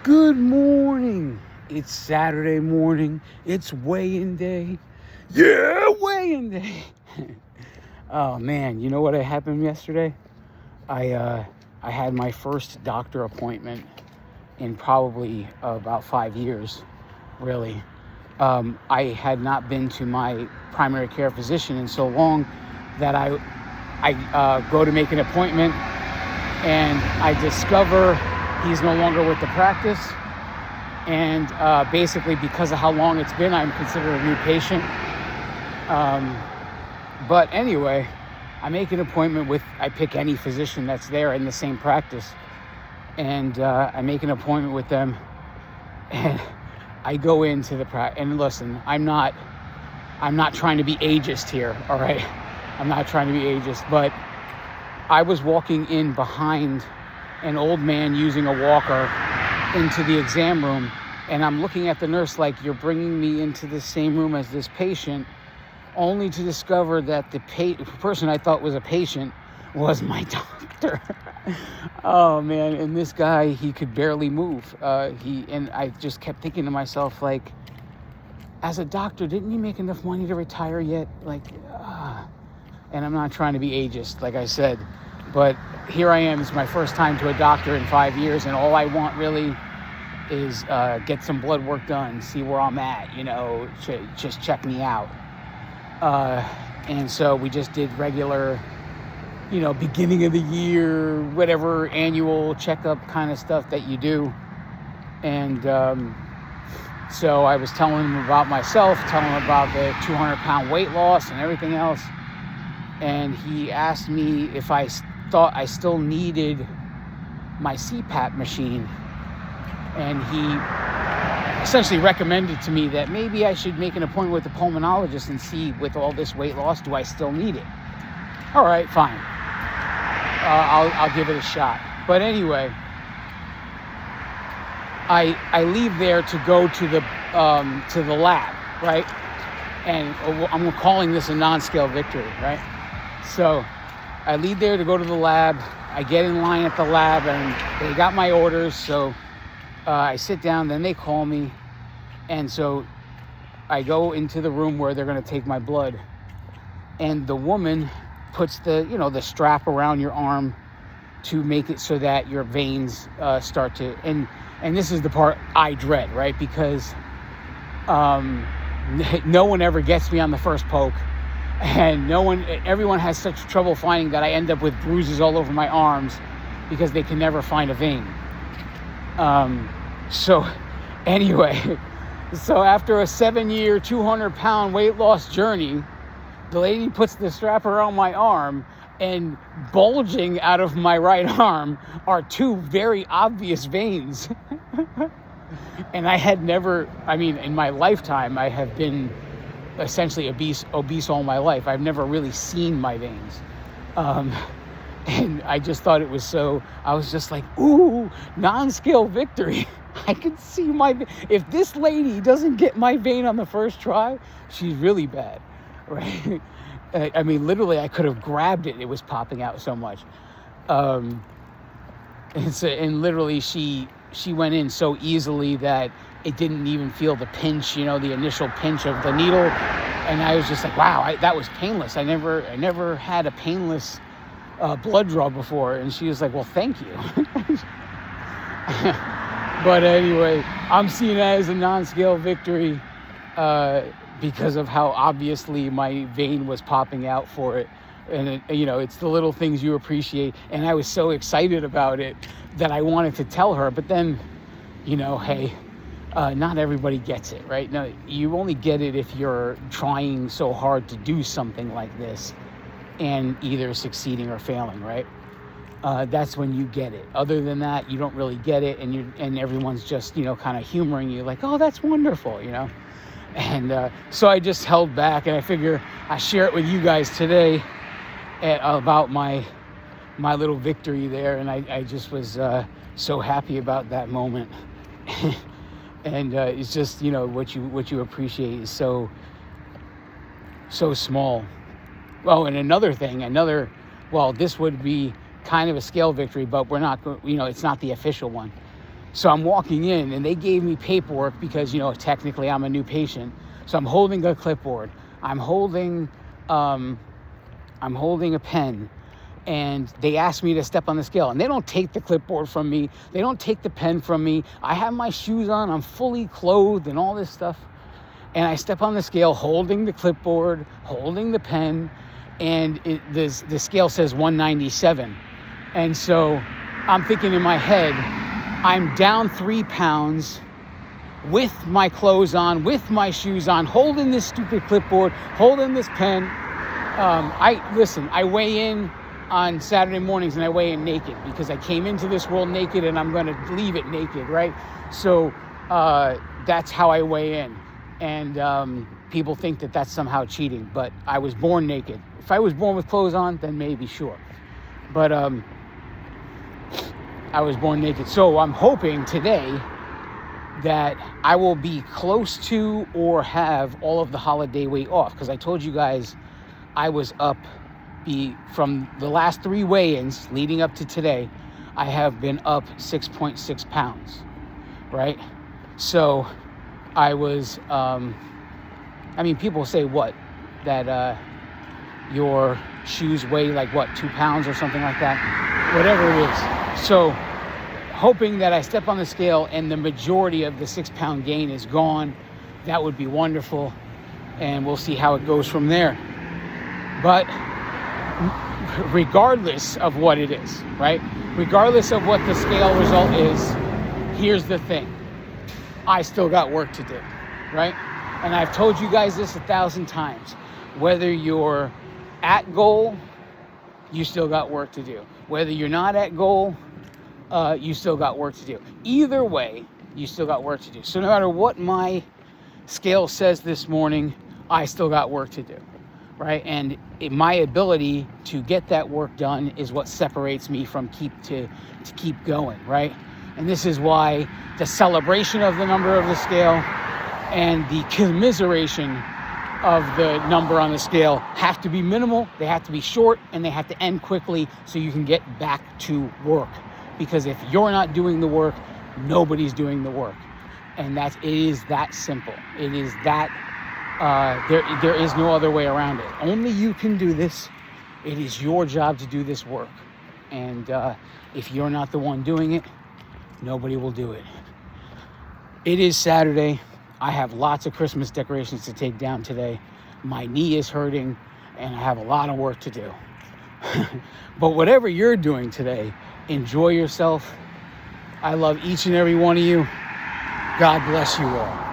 Good morning. It's Saturday morning. It's weigh-in day. Yeah, weigh-in day. Oh man, you know what happened yesterday? I had my first doctor appointment in probably about 5 years, really. I had not been to my primary care physician in so long that I go to make an appointment and I discover he's no longer with the practice. And basically, because of how long it's been, I'm considered a new patient. But anyway, I make an appointment I pick any physician that's there in the same practice. And I make an appointment with them. And I go into the practice. And listen, I'm not trying to be ageist here, all right? I'm not trying to be ageist. But I was walking in behind an old man using a walker into the exam room, and I'm looking at the nurse like, you're bringing me into the same room as this patient, only to discover that the person I thought was a patient was my doctor. Oh man, and this guy, he could barely move. And I just kept thinking to myself, like, as a doctor, didn't you make enough money to retire yet? And I'm not trying to be ageist, like I said, but here I am. It's my first time to a doctor in 5 years, and all I want really is get some blood work done, see where I'm at, just check me out. And so we just did regular, beginning of the year, whatever, annual checkup kind of stuff that you do. And so I was telling him about myself, telling him about the 200-pound weight loss and everything else. And he asked me if I thought I still needed my CPAP machine. And he essentially recommended to me that maybe I should make an appointment with the pulmonologist and see, with all this weight loss, do I still need it? All right, fine. I'll give it a shot. But anyway, I leave there to go to the lab, right? And I'm calling this a non-scale victory, right? So I leave there to go to the lab. I get in line at the lab, and they got my orders. So I sit down, then they call me. And so I go into the room where they're going to take my blood. And the woman puts the strap around your arm to make it so that your veins start to... And this is the part I dread, right? Because no one ever gets me on the first poke. And everyone has such trouble finding that I end up with bruises all over my arms because they can never find a vein. So anyway, after a 7-year, 200-pound weight loss journey, the lady puts the strap around my arm, and bulging out of my right arm are two very obvious veins. And I had never, in my lifetime, I have been essentially obese all my life. I've never really seen my veins. And I just thought it was I was just like, ooh, non-scale victory. I can see if this lady doesn't get my vein on the first try, she's really bad, right? Literally, I could have grabbed it. It was popping out so much. And literally, she went in so easily that it didn't even feel the pinch, the initial pinch of the needle. And I was just like, wow, that was painless. I never had a painless blood draw before. And she was like, well, thank you. But anyway, I'm seeing that as a non-scale victory because of how obviously my vein was popping out for it. And it's the little things you appreciate. And I was so excited about it that I wanted to tell her. But then, hey, not everybody gets it, right? No, you only get it if you're trying so hard to do something like this and either succeeding or failing, right? That's when you get it. Other than that, you don't really get it, and everyone's just, kind of humoring you like, oh, that's wonderful, And so I just held back, and I figure I share it with you guys today about my little victory there, and I just was so happy about that moment. And it's just, what you appreciate is so small. Oh, and another thing, this would be kind of a scale victory, but we're not, it's not the official one. So I'm walking in, and they gave me paperwork because, technically I'm a new patient. So I'm holding a clipboard. I'm holding a pen, and they asked me to step on the scale. And they don't take the clipboard from me. They don't take the pen from me. I have my shoes on. I'm fully clothed and all this stuff. And I step on the scale, holding the clipboard, holding the pen, and the scale says 197. And so I'm thinking in my head, I'm down 3 pounds with my clothes on, with my shoes on, holding this stupid clipboard, holding this pen. I weigh in on Saturday mornings, and I weigh in naked because I came into this world naked, and I'm going to leave it naked, right? So that's how I weigh in. And people think that that's somehow cheating, but I was born naked. If I was born with clothes on, then maybe, sure. But I was born naked. So I'm hoping today that I will be close to or have all of the holiday weight off, because I told you guys I was up from the last 3 weigh-ins leading up to today. I have been up 6.6 pounds, right? So I was, people say that your shoes weigh 2 pounds or something like that, whatever it is. So hoping that I step on the scale and the majority of the 6-pound gain is gone. That would be wonderful. And we'll see how it goes from there. But regardless of what it is, right? Regardless of what the scale result is, here's the thing. I still got work to do, right? And I've told you guys this 1,000 times. Whether you're at goal, you still got work to do. Whether you're not at goal, you still got work to do. Either way, you still got work to do. So no matter what my scale says this morning, I still got work to do, right? And my ability to get that work done is what separates me from to keep going, right? And this is why the celebration of the number of the scale and the commiseration of the number on the scale have to be minimal, they have to be short, and they have to end quickly so you can get back to work. Because if you're not doing the work, nobody's doing the work. And it is that simple. It is that, there is no other way around it. Only you can do this. It is your job to do this work. And if you're not the one doing it, nobody will do it. It is Saturday. I have lots of Christmas decorations to take down today. My knee is hurting, and I have a lot of work to do. But whatever you're doing today, enjoy yourself. I love each and every one of you. God bless you all.